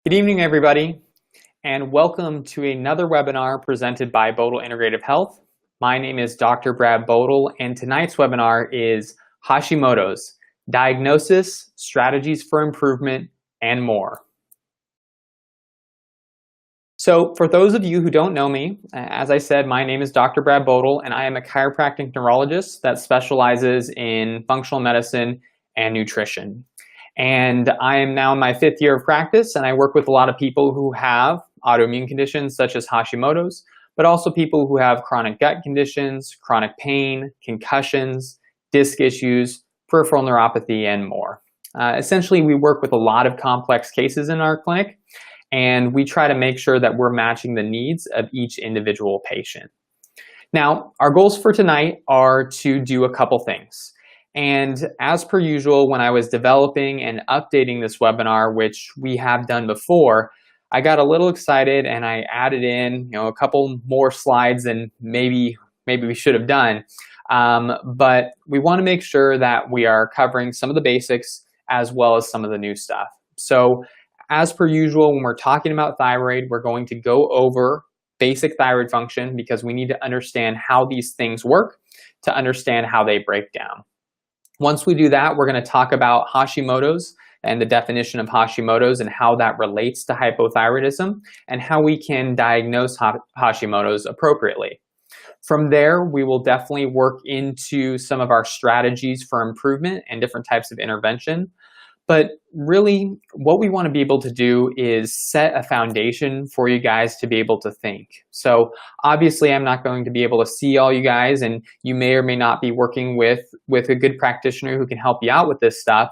Good evening, everybody, and welcome to another webinar presented by Bodle Integrative Health. My name is Dr. Brad Bodle, and tonight's webinar is Hashimoto's Diagnosis, Strategies for Improvement, and more. So for those of you who don't know me, as I said, my name is Dr. Brad Bodle, and I am a chiropractic neurologist that specializes in functional medicine and nutrition. And I am now in my 5th year of practice, and I work with a lot of people who have autoimmune conditions such as Hashimoto's, but also people who have chronic gut conditions, chronic pain, concussions, disc issues, peripheral neuropathy, and more. Essentially, we work with a lot of complex cases in our clinic, and we try to make sure that we're matching the needs of each individual patient. Now, our goals for tonight are to do a couple things. And as per usual, when I was developing and updating this webinar, which we have done before, I got a little excited and I added in, a couple more slides than maybe we should have done. But we want to make sure that we are covering some of the basics as well as some of the new stuff. So as per usual, when we're talking about thyroid, we're going to go over basic thyroid function because we need to understand how these things work to understand how they break down. Once we do that, we're going to talk about Hashimoto's and the definition of Hashimoto's and how that relates to hypothyroidism and how we can diagnose Hashimoto's appropriately. From there, we will definitely work into some of our strategies for improvement and different types of intervention. But really, what we want to be able to do is set a foundation for you guys to be able to think. So obviously, I'm not going to be able to see all you guys, and you may or may not be working with a good practitioner who can help you out with this stuff.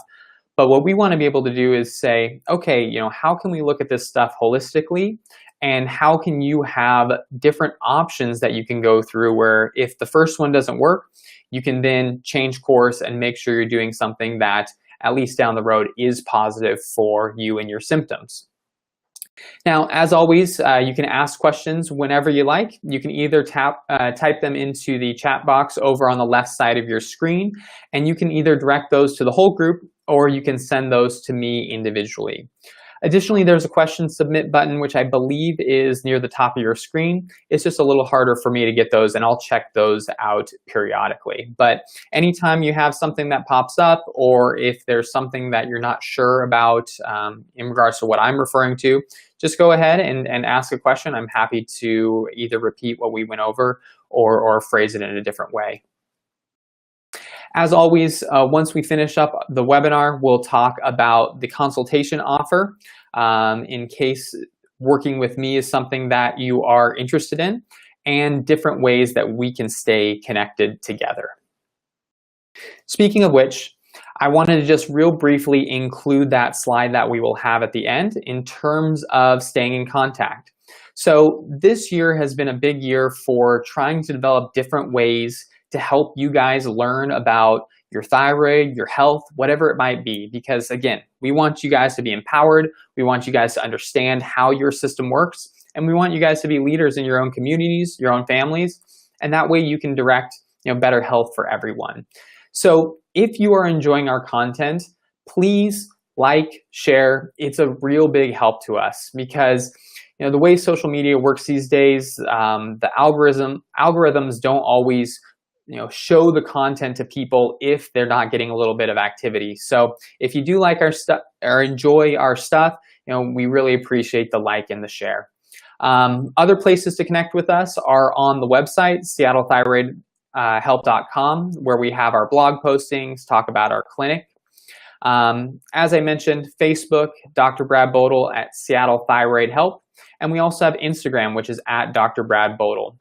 But what we want to be able to do is say, okay, how can we look at this stuff holistically? And how can you have different options that you can go through where if the first one doesn't work, you can then change course and make sure you're doing something that at least down the road is positive for you and your symptoms. Now, as always, you can ask questions whenever you like. You can either type them into the chat box over on the left side of your screen, and you can either direct those to the whole group or you can send those to me individually. Additionally, there's a question submit button, which I believe is near the top of your screen. It's just a little harder for me to get those, and I'll check those out periodically. But anytime you have something that pops up, or if there's something that you're not sure about in regards to what I'm referring to, just go ahead and ask a question. I'm happy to either repeat what we went over or phrase it in a different way. As always, once we finish up the webinar, we'll talk about the consultation offer in case working with me is something that you are interested in, and different ways that we can stay connected together. Speaking of which, I wanted to just real briefly include that slide that we will have at the end in terms of staying in contact. So this year has been a big year for trying to develop different ways to help you guys learn about your thyroid, your health, whatever it might be. Because again, we want you guys to be empowered. We want you guys to understand how your system works. And we want you guys to be leaders in your own communities, your own families. And that way you can direct better health for everyone. So if you are enjoying our content, please like, share. It's a real big help to us because the way social media works these days, the algorithms don't always show the content to people if they're not getting a little bit of activity. So if you do like our stuff or enjoy our stuff, we really appreciate the like and the share. Other places to connect with us are on the website, seattlethyroidhelp.com, where we have our blog postings, talk about our clinic. As I mentioned, Facebook, Dr. Brad Bodle at Seattle Thyroid Help. And we also have Instagram, which is at Dr. Brad Bodle.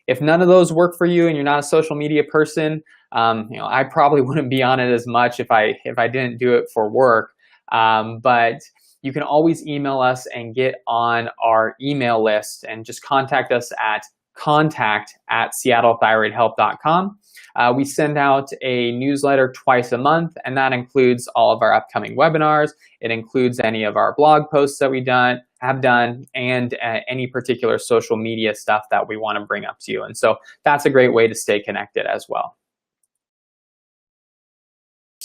If none of those work for you and you're not a social media person, I probably wouldn't be on it as much if I didn't do it for work. But you can always email us and get on our email list and just contact us at contact@seattlethyroidhelp.com. We send out a newsletter twice a month, and that includes all of our upcoming webinars. It includes any of our blog posts that we have done, and any particular social media stuff that we want to bring up to you. And so that's a great way to stay connected as well.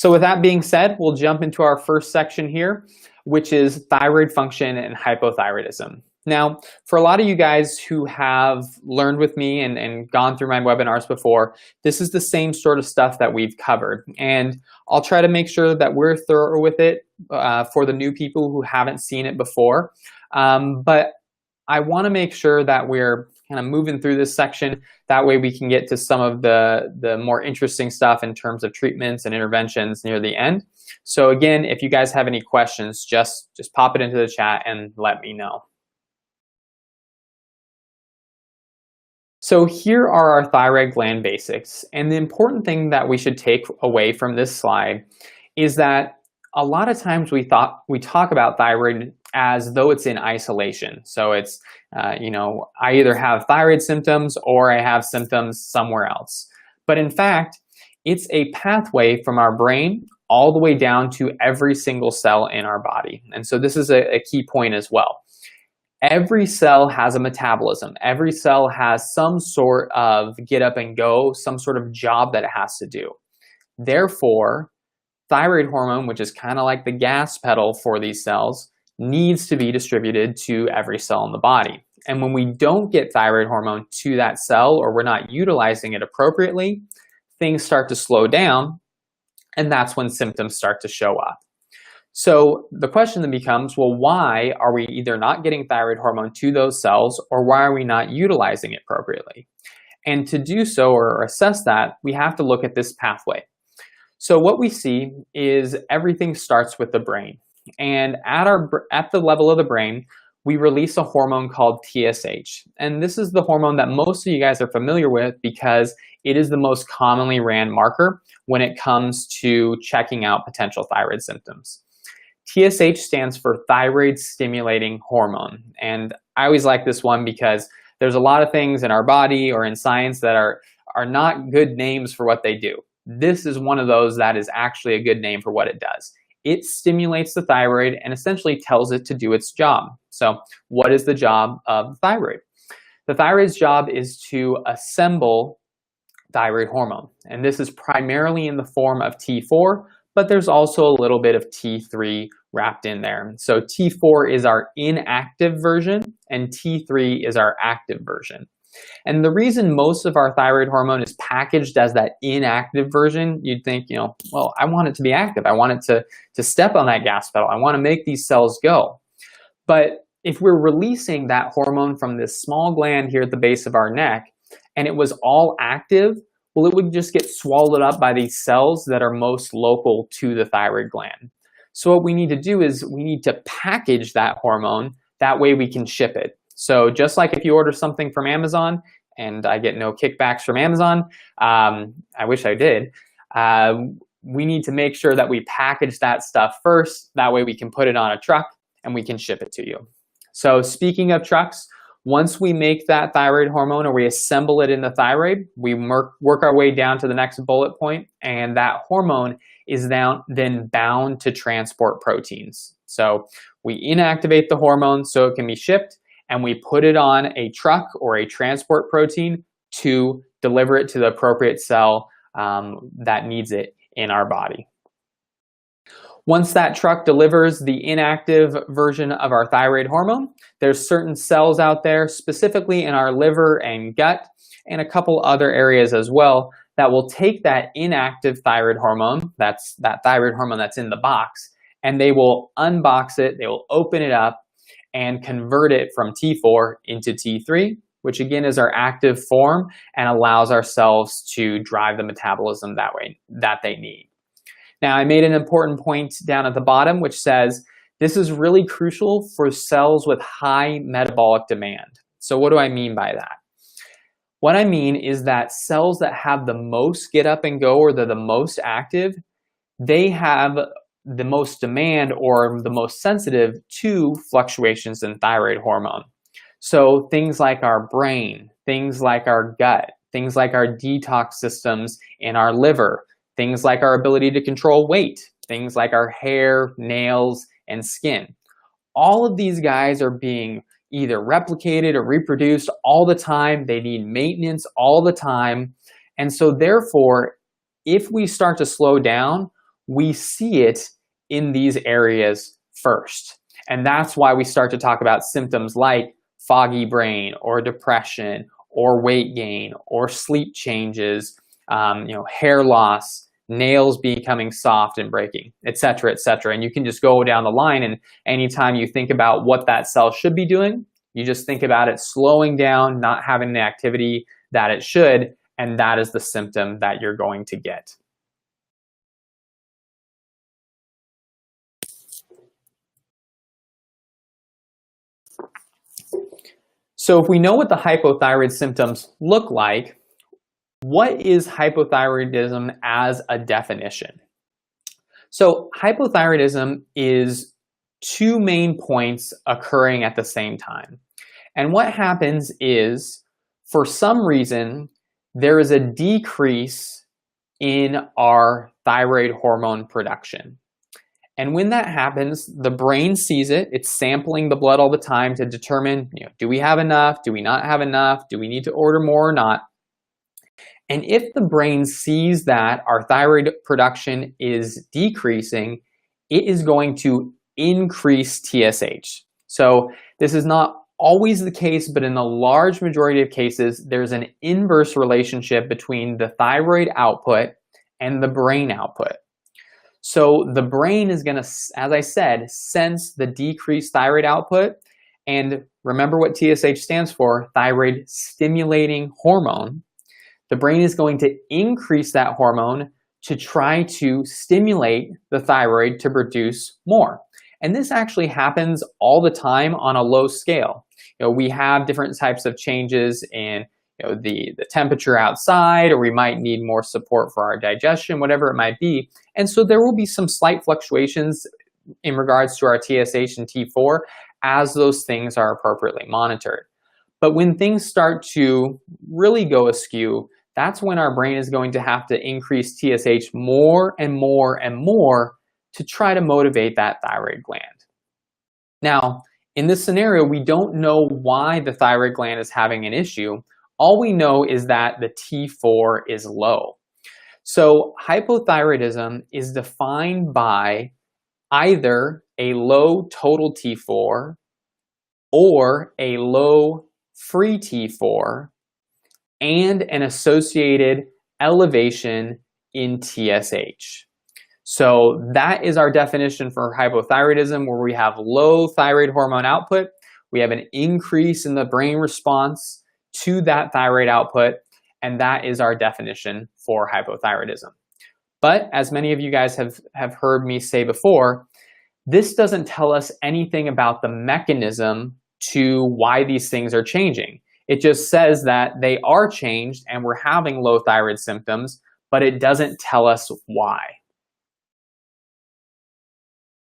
So with that being said, we'll jump into our first section here, which is thyroid function and hypothyroidism. Now, for a lot of you guys who have learned with me and gone through my webinars before, this is the same sort of stuff that we've covered. And I'll try to make sure that we're thorough with it for the new people who haven't seen it before. But I want to make sure that we're kind of moving through this section. That way we can get to some of the more interesting stuff in terms of treatments and interventions near the end. So again, if you guys have any questions, just pop it into the chat and let me know. So here are our thyroid gland basics. And the important thing that we should take away from this slide is that a lot of times we talk about thyroid as though it's in isolation. So it's, you know, I either have thyroid symptoms or I have symptoms somewhere else. But in fact, it's a pathway from our brain all the way down to every single cell in our body. And so this is a key point as well. Every cell has a metabolism. Every cell has some sort of get up and go, some sort of job that it has to do. Therefore, thyroid hormone, which is kind of like the gas pedal for these cells, needs to be distributed to every cell in the body. And when we don't get thyroid hormone to that cell, or we're not utilizing it appropriately, things start to slow down, and that's when symptoms start to show up. So the question then becomes, well, why are we either not getting thyroid hormone to those cells, or why are we not utilizing it appropriately? And to do so or assess that, we have to look at this pathway. So what we see is everything starts with the brain. And at the level of the brain, we release a hormone called TSH. And this is the hormone that most of you guys are familiar with because it is the most commonly ran marker when it comes to checking out potential thyroid symptoms. TSH stands for thyroid stimulating hormone. And I always like this one because there's a lot of things in our body or in science that are not good names for what they do. This is one of those that is actually a good name for what it does. It stimulates the thyroid and essentially tells it to do its job. So what is the job of the thyroid? The thyroid's job is to assemble thyroid hormone. And this is primarily in the form of T4, but there's also a little bit of T3 wrapped in there. So T4 is our inactive version and T3 is our active version. And the reason most of our thyroid hormone is packaged as that inactive version, you'd think, you know, well, I want it to be active. I want it to step on that gas pedal. I want to make these cells go. But if we're releasing that hormone from this small gland here at the base of our neck, and it was all active, well, it would just get swallowed up by these cells that are most local to the thyroid gland. So what we need to do is we need to package that hormone. That way we can ship it. So just like if you order something from Amazon, and I get no kickbacks from Amazon, I wish I did, we need to make sure that we package that stuff first. That way we can put it on a truck and we can ship it to you. So speaking of trucks, once we make that thyroid hormone or we assemble it in the thyroid, we work our way down to the next bullet point, and that hormone is then bound to transport proteins. So we inactivate the hormone so it can be shipped, and we put it on a truck or a transport protein to deliver it to the appropriate cell that needs it in our body. Once that truck delivers the inactive version of our thyroid hormone, there's certain cells out there, specifically in our liver and gut, and a couple other areas as well, that will take that inactive thyroid hormone, that's that thyroid hormone that's in the box, and they will unbox it, they will open it up, and convert it from T4 into T3, which again is our active form and allows our cells to drive the metabolism that way that they need. Now, I made an important point down at the bottom, which says this is really crucial for cells with high metabolic demand. So what do I mean by that? What I mean is that cells that have the most get up and go, or they're the most active, they have the most demand or the most sensitive to fluctuations in thyroid hormone. So things like our brain, things like our gut, things like our detox systems in our liver, things like our ability to control weight, things like our hair, nails, and skin. All of these guys are being either replicated or reproduced all the time. They need maintenance all the time. And so therefore, if we start to slow down, we see it in these areas first. And that's why we start to talk about symptoms like foggy brain or depression or weight gain or sleep changes, hair loss, nails becoming soft and breaking, etc., etc. And you can just go down the line, and anytime you think about what that cell should be doing, you just think about it slowing down, not having the activity that it should, and that is the symptom that you're going to get. So if we know what the hypothyroid symptoms look like, what is hypothyroidism as a definition? So hypothyroidism is two main points occurring at the same time. And what happens is, for some reason, there is a decrease in our thyroid hormone production. And when that happens, the brain sees it. It's sampling the blood all the time to determine, do we have enough? Do we not have enough? Do we need to order more or not? And if the brain sees that our thyroid production is decreasing, it is going to increase TSH. So this is not always the case, but in the large majority of cases, there's an inverse relationship between the thyroid output and the brain output. So the brain is going to, as I said, sense the decreased thyroid output. And remember what TSH stands for, thyroid stimulating hormone. The brain is going to increase that hormone to try to stimulate the thyroid to produce more. And this actually happens all the time on a low scale. We have different types of changes in the temperature outside, or we might need more support for our digestion, whatever it might be. And so there will be some slight fluctuations in regards to our TSH and T4 as those things are appropriately monitored. But when things start to really go askew, that's when our brain is going to have to increase TSH more and more and more to try to motivate that thyroid gland. Now, in this scenario, we don't know why the thyroid gland is having an issue. All we know is that the T4 is low. So hypothyroidism is defined by either a low total T4 or a low free T4 and an associated elevation in TSH. So that is our definition for hypothyroidism, where we have low thyroid hormone output, we have an increase in the brain response to that thyroid output, and that is our definition for hypothyroidism. But as many of you guys have heard me say before, this doesn't tell us anything about the mechanism to why these things are changing. It just says that they are changed and we're having low thyroid symptoms, but it doesn't tell us why.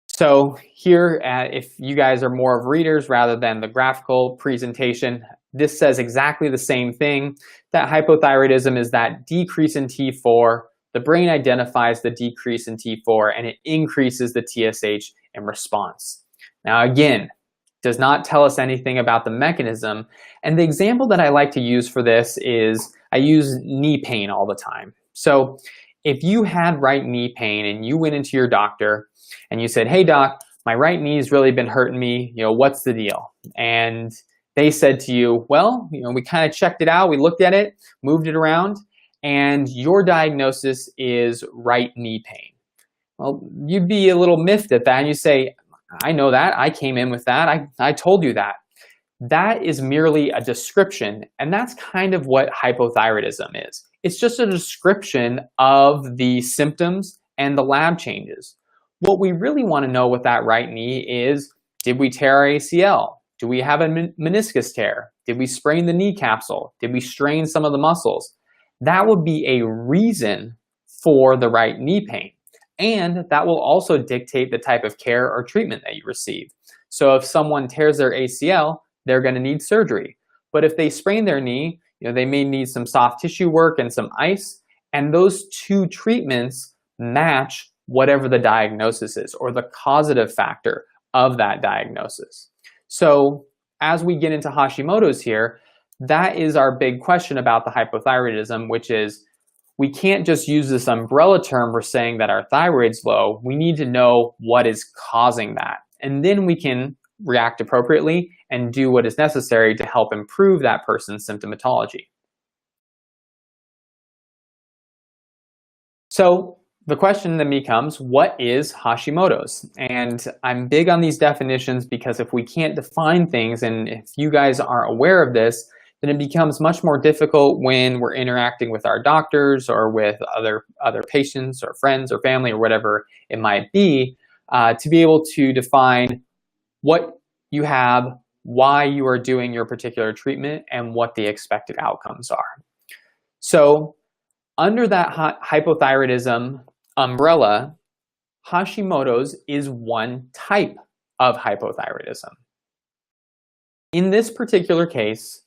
So here, if you guys are more of readers rather than the graphical presentation, this says exactly the same thing, that hypothyroidism is that decrease in T4. The brain identifies the decrease in T4 and it increases the TSH in response. Now again, does not tell us anything about the mechanism. And the example that I like to use for this is, I use knee pain all the time. So if you had right knee pain and you went into your doctor and you said, hey doc, my right knee's really been hurting me, what's the deal? And they said to you, well, we kind of checked it out, we looked at it, moved it around, and your diagnosis is right knee pain. Well, you'd be a little miffed at that and you say, I know that, I came in with that, I told you that. That is merely a description, and that's kind of what hypothyroidism is. It's just a description of the symptoms and the lab changes. What we really want to know with that right knee is, did we tear our ACL? Do we have a meniscus tear? Did we sprain the knee capsule? Did we strain some of the muscles? That would be a reason for the right knee pain. And that will also dictate the type of care or treatment that you receive. So if someone tears their ACL, they're going to need surgery. But if they sprain their knee, they may need some soft tissue work and some ice. And those two treatments match whatever the diagnosis is, or the causative factor of that diagnosis. So as we get into Hashimoto's here, that is our big question about the hypothyroidism, which is, we can't just use this umbrella term for saying that our thyroid's low. We need to know what is causing that. And then we can react appropriately and do what is necessary to help improve that person's symptomatology. So the question then becomes, what is Hashimoto's? And I'm big on these definitions because if we can't define things, and if you guys aren't aware of this, then it becomes much more difficult when we're interacting with our doctors or with other patients or friends or family or whatever it might be, to be able to define what you have, why you are doing your particular treatment, and what the expected outcomes are. So under that hypothyroidism umbrella, Hashimoto's is one type of hypothyroidism. In this particular case,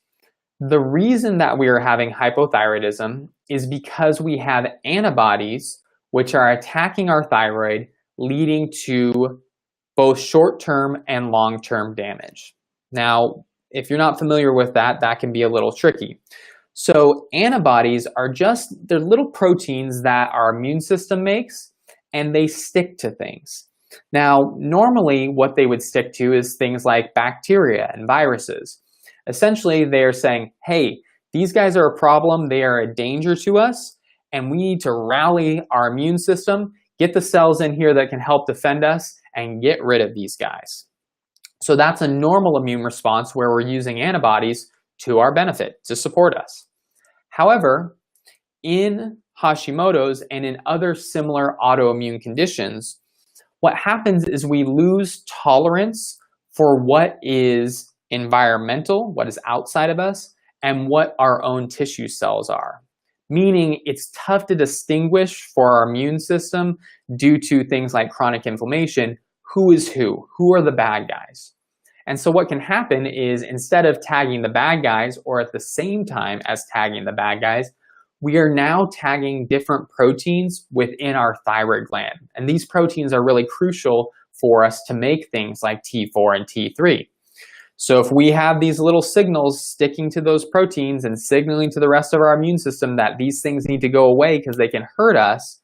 the reason that we are having hypothyroidism is because we have antibodies which are attacking our thyroid, leading to both short-term and long-term damage. Now, if you're not familiar with that, that can be a little tricky. So antibodies are they're little proteins that our immune system makes, and they stick to things. Now, normally what they would stick to is things like bacteria and viruses. Essentially, they're saying, hey, these guys are a problem, they are a danger to us, and we need to rally our immune system, get the cells in here that can help defend us, and get rid of these guys. So that's a normal immune response where we're using antibodies to our benefit, to support us. However, in Hashimoto's and in other similar autoimmune conditions, what happens is we lose tolerance for what is environmental, what is outside of us, and what our own tissue cells are. Meaning it's tough to distinguish for our immune system due to things like chronic inflammation, who is who are the bad guys. And so what can happen is instead of tagging the bad guys or at the same time as tagging the bad guys, we are now tagging different proteins within our thyroid gland. And these proteins are really crucial for us to make things like T4 and T3. So if we have these little signals sticking to those proteins and signaling to the rest of our immune system that these things need to go away because they can hurt us,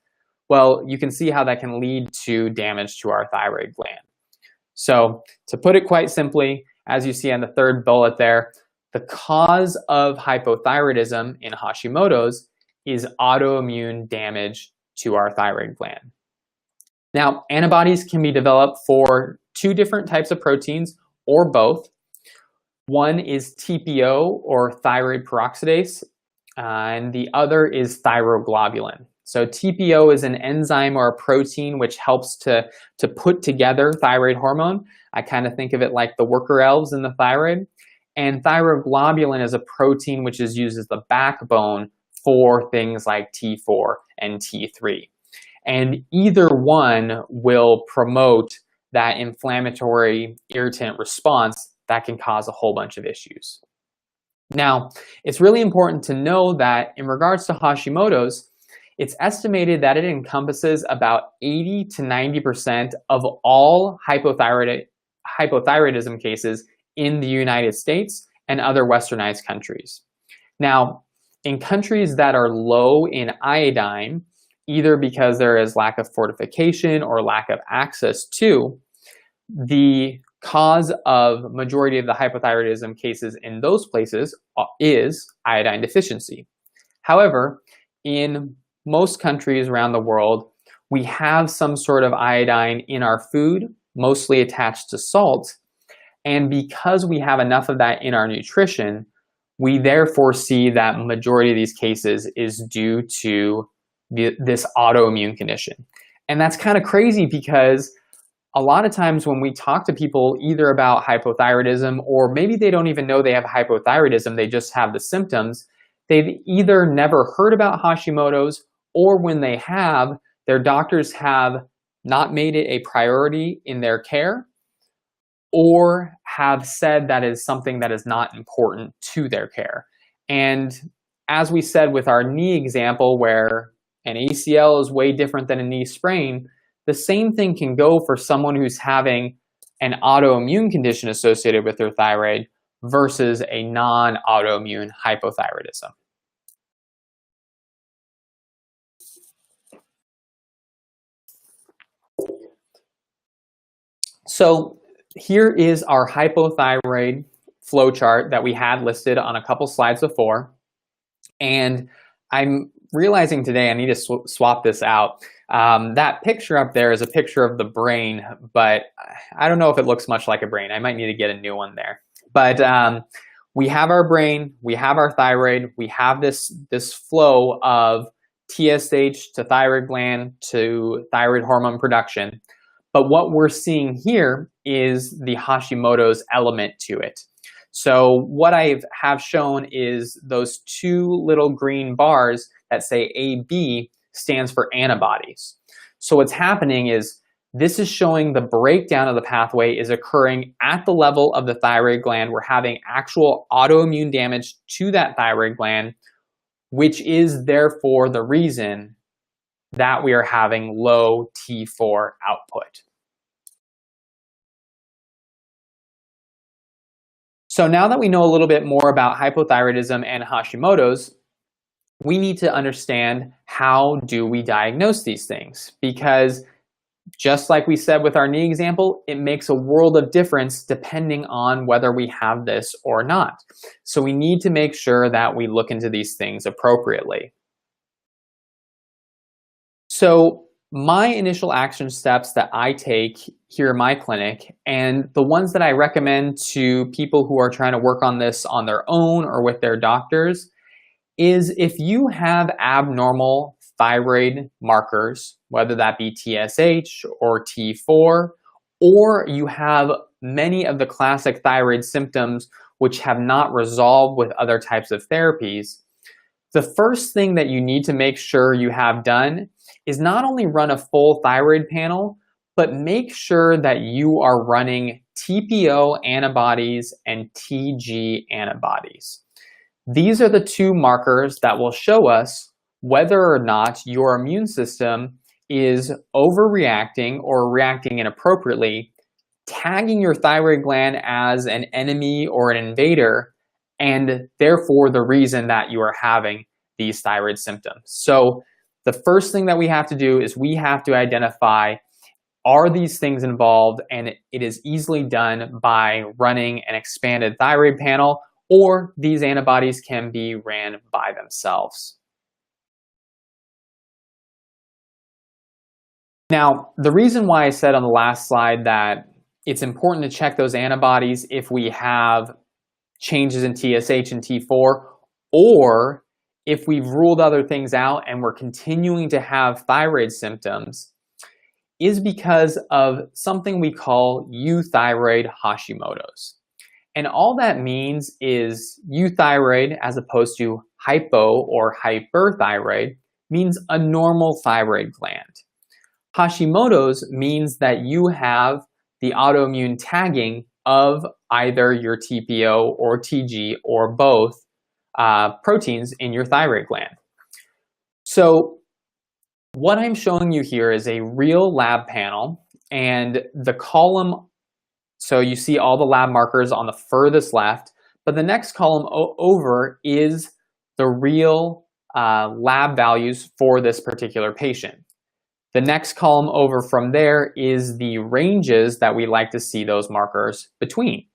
well, you can see how that can lead to damage to our thyroid gland. So to put it quite simply, as you see on the third bullet there, the cause of hypothyroidism in Hashimoto's is autoimmune damage to our thyroid gland. Now, antibodies can be developed for two different types of proteins or both. One is TPO or thyroid peroxidase, and the other is thyroglobulin. So TPO is an enzyme or a protein which helps to put together thyroid hormone. I kind of think of it like the worker elves in the thyroid. And thyroglobulin is a protein which is used as the backbone for things like T4 and T3. And either one will promote that inflammatory irritant response that can cause a whole bunch of issues. Now, it's really important to know that in regards to Hashimoto's, it's estimated that it encompasses about 80 to 90% of all hypothyroidism cases in the United States and other westernized countries. Now, in countries that are low in iodine, either because there is lack of fortification or lack of access to, the cause of majority of the hypothyroidism cases in those places is iodine deficiency. However, in most countries around the world, we have some sort of iodine in our food, mostly attached to salt. And because we have enough of that in our nutrition, we therefore see that majority of these cases is due to this autoimmune condition. And that's kind of crazy because a lot of times when we talk to people either about hypothyroidism or maybe they don't even know they have hypothyroidism, they just have the symptoms, they've either never heard about Hashimoto's or when they have, their doctors have not made it a priority in their care or have said that is something that is not important to their care. And as we said with our knee example where an ACL is way different than a knee sprain, the same thing can go for someone who's having an autoimmune condition associated with their thyroid versus a non-autoimmune hypothyroidism. So here is our hypothyroid flowchart that we had listed on a couple slides before. And I'm realizing today I need to swap this out. That picture up there is a picture of the brain, but I don't know if it looks much like a brain. I might need to get a new one there. But we have our brain, we have our thyroid, we have this flow of TSH to thyroid gland to thyroid hormone production. But what we're seeing here is the Hashimoto's element to it. So what I have shown is those two little green bars that say AB stands for antibodies. So what's happening is this is showing the breakdown of the pathway is occurring at the level of the thyroid gland. We're having actual autoimmune damage to that thyroid gland, which is therefore the reason that we are having low T4 output. So now that we know a little bit more about hypothyroidism and Hashimoto's, we need to understand how do we diagnose these things, because just like we said with our knee example, it makes a world of difference depending on whether we have this or not. So we need to make sure that we look into these things appropriately. So my initial action steps that I take here in my clinic, and the ones that I recommend to people who are trying to work on this on their own or with their doctors, is if you have abnormal thyroid markers, whether that be TSH or T4, or you have many of the classic thyroid symptoms which have not resolved with other types of therapies, the first thing that you need to make sure you have done is not only run a full thyroid panel, but make sure that you are running TPO antibodies and TG antibodies. These are the two markers that will show us whether or not your immune system is overreacting or reacting inappropriately, tagging your thyroid gland as an enemy or an invader, and therefore the reason that you are having these thyroid symptoms. So the first thing that we have to do is we have to identify, are these things involved? And it is easily done by running an expanded thyroid panel, or these antibodies can be ran by themselves. Now, the reason why I said on the last slide that it's important to check those antibodies if we have changes in TSH and T4, or if we've ruled other things out and we're continuing to have thyroid symptoms, is because of something we call Euthyroid Hashimoto's. And all that means is euthyroid, as opposed to hypo or hyperthyroid, means a normal thyroid gland. Hashimoto's means that you have the autoimmune tagging of either your TPO or TG or both proteins in your thyroid gland. So what I'm showing you here is a real lab panel, and the column, so you see all the lab markers on the furthest left, but the next column over is the real lab values for this particular patient. The next column over from there is the ranges that we like to see those markers between.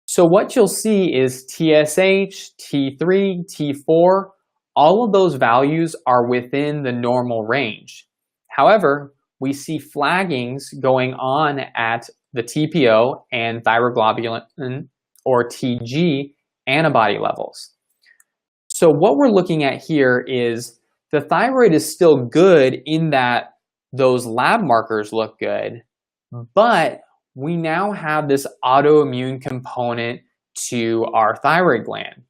So what you'll see is TSH, T3, T4, all of those values are within the normal range. However, we see flaggings going on at the TPO and thyroglobulin or TG antibody levels. So what we're looking at here is the thyroid is still good in that those lab markers look good, but we now have this autoimmune component to our thyroid gland.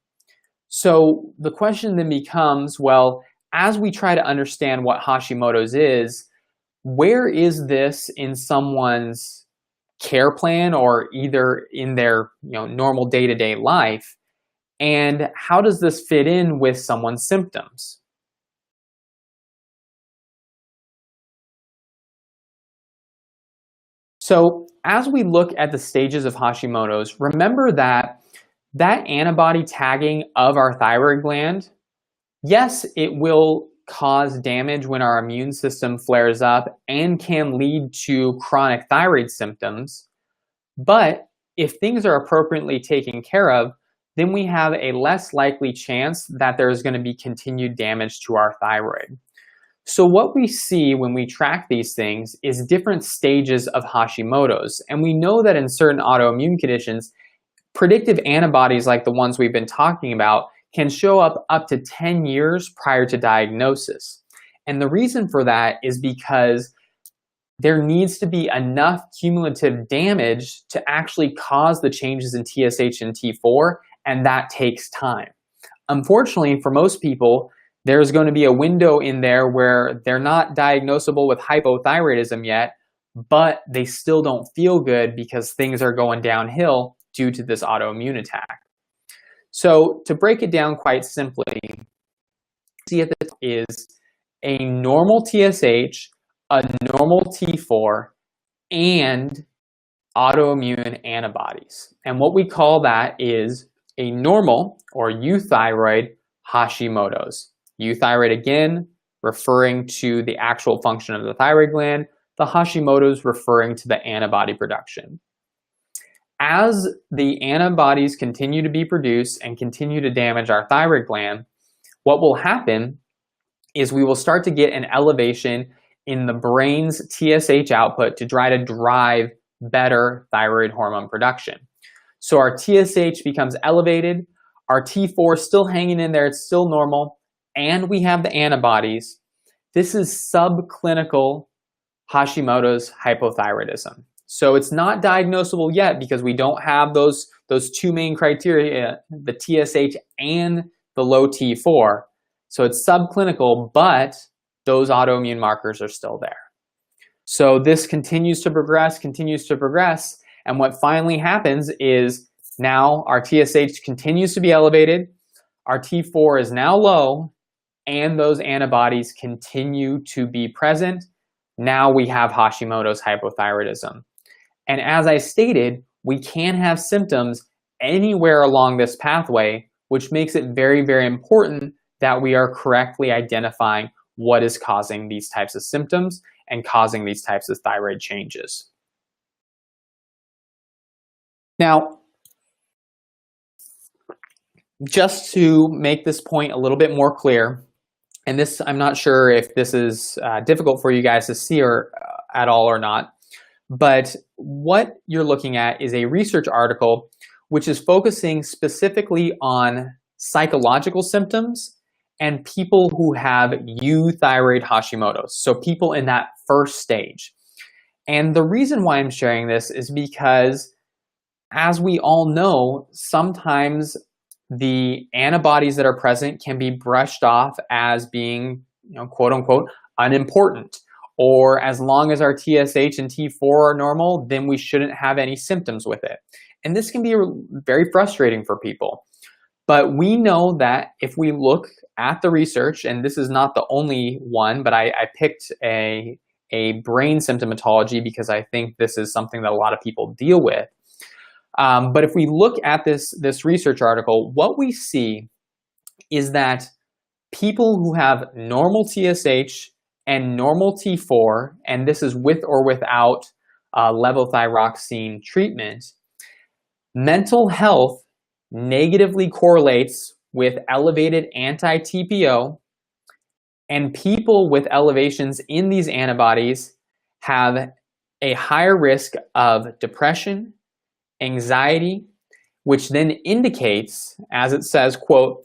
So the question then becomes, well, as we try to understand what Hashimoto's is, where is this in someone's care plan or either in their normal day-to-day life, and how does this fit in with someone's symptoms? So as we look at the stages of Hashimoto's, remember that antibody tagging of our thyroid gland, yes, it will cause damage when our immune system flares up and can lead to chronic thyroid symptoms, But if things are appropriately taken care of, then we have a less likely chance that there's going to be continued damage to our thyroid. So what we see when we track these things is different stages of Hashimoto's. And we know that in certain autoimmune conditions, predictive antibodies like the ones we've been talking about can show up to 10 years prior to diagnosis. And the reason for that is because there needs to be enough cumulative damage to actually cause the changes in TSH and T4, and that takes time. Unfortunately, for most people, there's going to be a window in there where they're not diagnosable with hypothyroidism yet, but they still don't feel good because things are going downhill due to this autoimmune attack. So to break it down quite simply, see at the top is a normal TSH, a normal T4, and autoimmune antibodies. And what we call that is a normal or euthyroid Hashimoto's. Euthyroid, again, referring to the actual function of the thyroid gland. The Hashimoto's referring to the antibody production. As the antibodies continue to be produced and continue to damage our thyroid gland, what will happen is we will start to get an elevation in the brain's TSH output to try to drive better thyroid hormone production. So our TSH becomes elevated, our T4 is still hanging in there, it's still normal, and we have the antibodies. This is subclinical Hashimoto's hypothyroidism. So it's not diagnosable yet because we don't have those two main criteria, the TSH and the low T4. So it's subclinical, but those autoimmune markers are still there. So this continues to progress, and what finally happens is now our TSH continues to be elevated, our T4 is now low, and those antibodies continue to be present. Now we have Hashimoto's hypothyroidism. And as I stated, we can have symptoms anywhere along this pathway, which makes it very, very important that we are correctly identifying what is causing these types of symptoms and causing these types of thyroid changes. Now, just to make this point a little bit more clear, and this, I'm not sure if this is difficult for you guys to see or at all or not, but what you're looking at is a research article which is focusing specifically on psychological symptoms and people who have euthyroid Hashimoto's, so people in that first stage. And the reason why I'm sharing this is because, as we all know, sometimes the antibodies that are present can be brushed off as being, quote unquote, unimportant. Or as long as our TSH and T4 are normal, then we shouldn't have any symptoms with it. And this can be very frustrating for people. But we know that if we look at the research, and this is not the only one, but I picked a brain symptomatology because I think this is something that a lot of people deal with. But if we look at this research article, what we see is that people who have normal TSH and normal T4, and this is with or without levothyroxine treatment, mental health negatively correlates with elevated anti-TPO, and people with elevations in these antibodies have a higher risk of depression, anxiety, which then indicates, as it says, quote,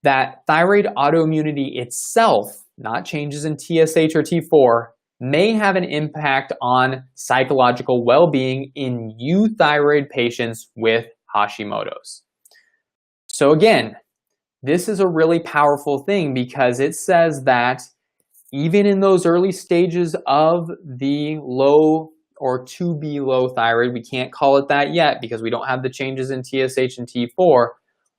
that thyroid autoimmunity itself, not changes in TSH or T4, may have an impact on psychological well-being in euthyroid patients with Hashimoto's. So again, this is a really powerful thing because it says that even in those early stages of the low or to be low thyroid, we can't call it that yet because we don't have the changes in TSH and T4,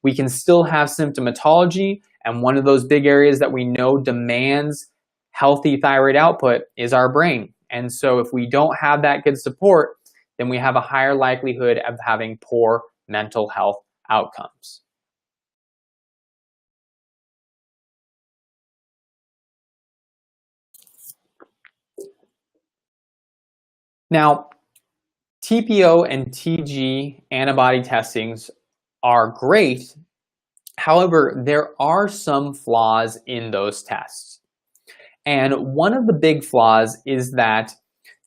we can still have symptomatology, and one of those big areas that we know demands healthy thyroid output is our brain. And so if we don't have that good support, then we have a higher likelihood of having poor mental health outcomes. Now, TPO and TG antibody testings are great. However, there are some flaws in those tests. And one of the big flaws is that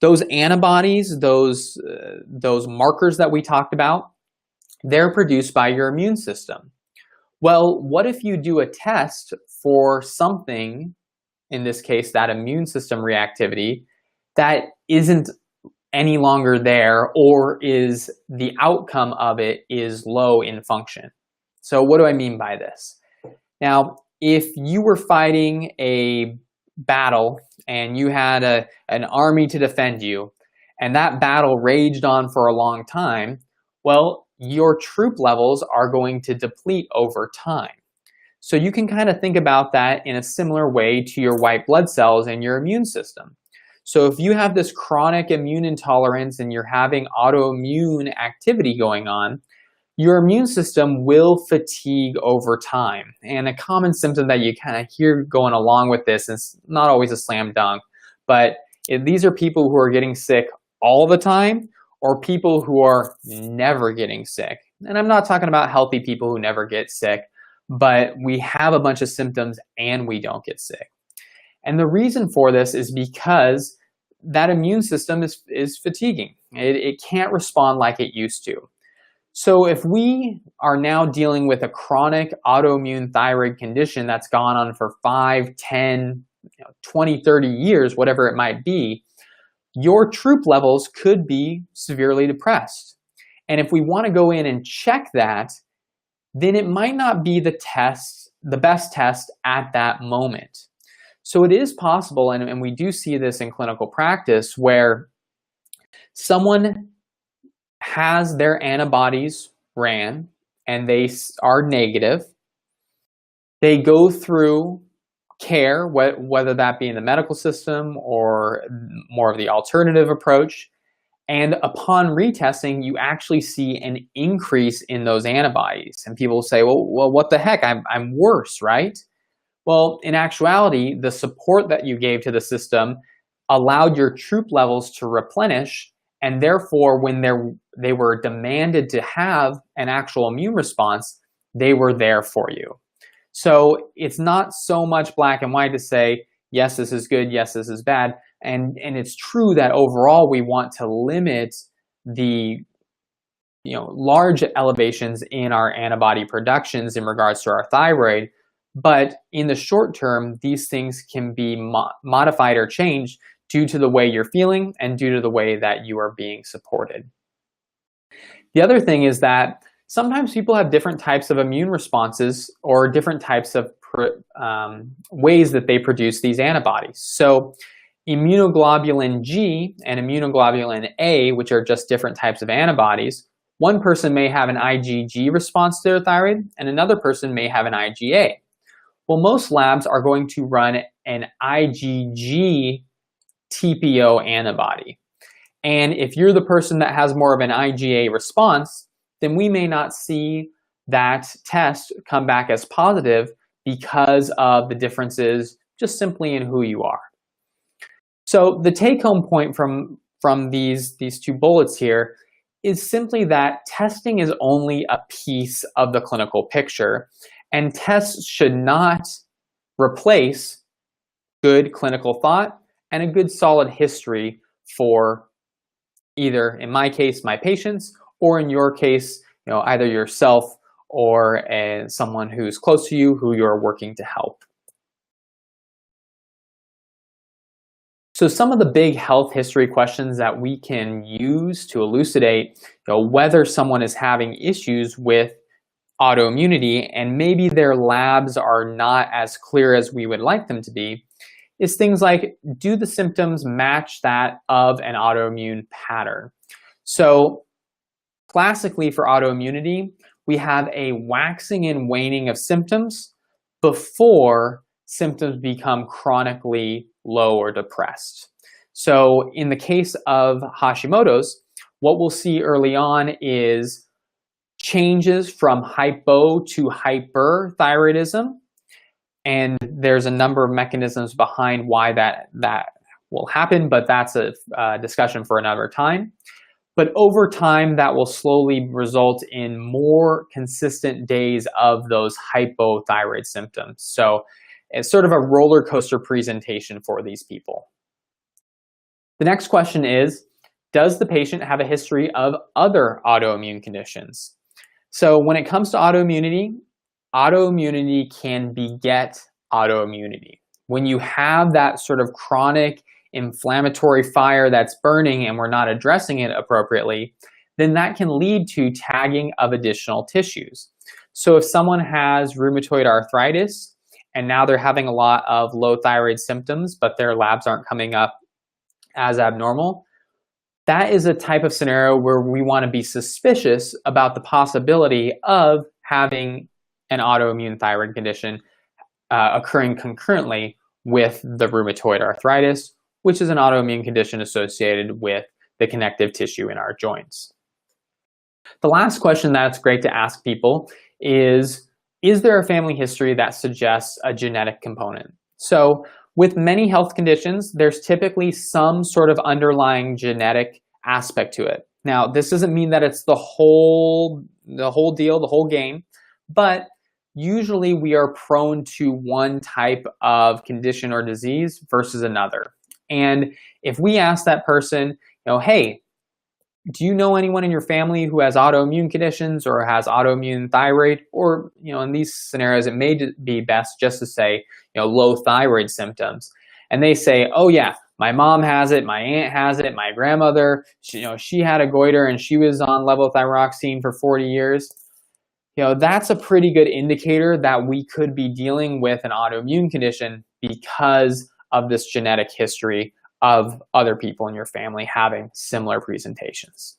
those antibodies, those markers that we talked about, they're produced by your immune system. Well, what if you do a test for something, in this case, that immune system reactivity, that isn't any longer there, or is the outcome of it is low in function? So what do I mean by this? Now, if you were fighting a battle and you had an army to defend you, and that battle raged on for a long time, well, your troop levels are going to deplete over time. So you can kind of think about that in a similar way to your white blood cells and your immune system. So if you have this chronic immune intolerance and you're having autoimmune activity going on, your immune system will fatigue over time. And a common symptom that you kind of hear going along with this is not always a slam dunk, but these are people who are getting sick all the time or people who are never getting sick. And I'm not talking about healthy people who never get sick, but we have a bunch of symptoms and we don't get sick. And the reason for this is because that immune system is fatiguing. It can't respond like it used to. So if we are now dealing with a chronic autoimmune thyroid condition that's gone on for 5, 10, 20, 30 years, whatever it might be, your troop levels could be severely depressed. And if we want to go in and check that, then it might not be the best test at that moment. So it is possible, and we do see this in clinical practice, where someone has their antibodies ran and they are negative. They go through care, whether that be in the medical system or more of the alternative approach, and upon retesting, you actually see an increase in those antibodies. And people say, well, what the heck? I'm worse, right? Well, in actuality, the support that you gave to the system allowed your troop levels to replenish, and therefore, when they were demanded to have an actual immune response, they were there for you. So it's not so much black and white to say, yes, this is good, yes, this is bad. And it's true that overall we want to limit the large elevations in our antibody productions in regards to our thyroid. But in the short term, these things can be modified or changed due to the way you're feeling and due to the way that you are being supported. The other thing is that sometimes people have different types of immune responses or different types of ways that they produce these antibodies. So immunoglobulin G and immunoglobulin A, which are just different types of antibodies, one person may have an IgG response to their thyroid and another person may have an IgA. Well, most labs are going to run an IgG TPO antibody. And if you're the person that has more of an IgA response, then we may not see that test come back as positive because of the differences just simply in who you are. So the take-home point from these two bullets here is simply that testing is only a piece of the clinical picture, and tests should not replace good clinical thought and a good solid history for either, in my case, my patients, or in your case, either yourself or someone who's close to you who you're working to help. So some of the big health history questions that we can use to elucidate whether someone is having issues with autoimmunity and maybe their labs are not as clear as we would like them to be is things like, do the symptoms match that of an autoimmune pattern? So classically for autoimmunity, we have a waxing and waning of symptoms before symptoms become chronically low or depressed. So in the case of Hashimoto's, what we'll see early on is changes from hypo to hyperthyroidism. And there's a number of mechanisms behind why that will happen, but that's a discussion for another time. But over time, that will slowly result in more consistent days of those hypothyroid symptoms. So it's sort of a roller coaster presentation for these people. The next question is, does the patient have a history of other autoimmune conditions? So when it comes to autoimmunity can beget autoimmunity. When you have that sort of chronic inflammatory fire that's burning and we're not addressing it appropriately, then that can lead to tagging of additional tissues. So if someone has rheumatoid arthritis and now they're having a lot of low thyroid symptoms, but their labs aren't coming up as abnormal, that is a type of scenario where we want to be suspicious about the possibility of having an autoimmune thyroid condition occurring concurrently with the rheumatoid arthritis, which is an autoimmune condition associated with the connective tissue in our joints. The last question that's great to ask people is there a family history that suggests a genetic component? So with many health conditions, there's typically some sort of underlying genetic aspect to it. Now, this doesn't mean that it's the whole deal, the whole game, but usually we are prone to one type of condition or disease versus another. And if we ask that person, hey, do you know anyone in your family who has autoimmune conditions or has autoimmune thyroid? Or, in these scenarios, it may be best just to say, low thyroid symptoms. And they say, oh yeah, my mom has it, my aunt has it, my grandmother, she had a goiter and she was on levothyroxine for 40 years. That's a pretty good indicator that we could be dealing with an autoimmune condition because of this genetic history of other people in your family having similar presentations.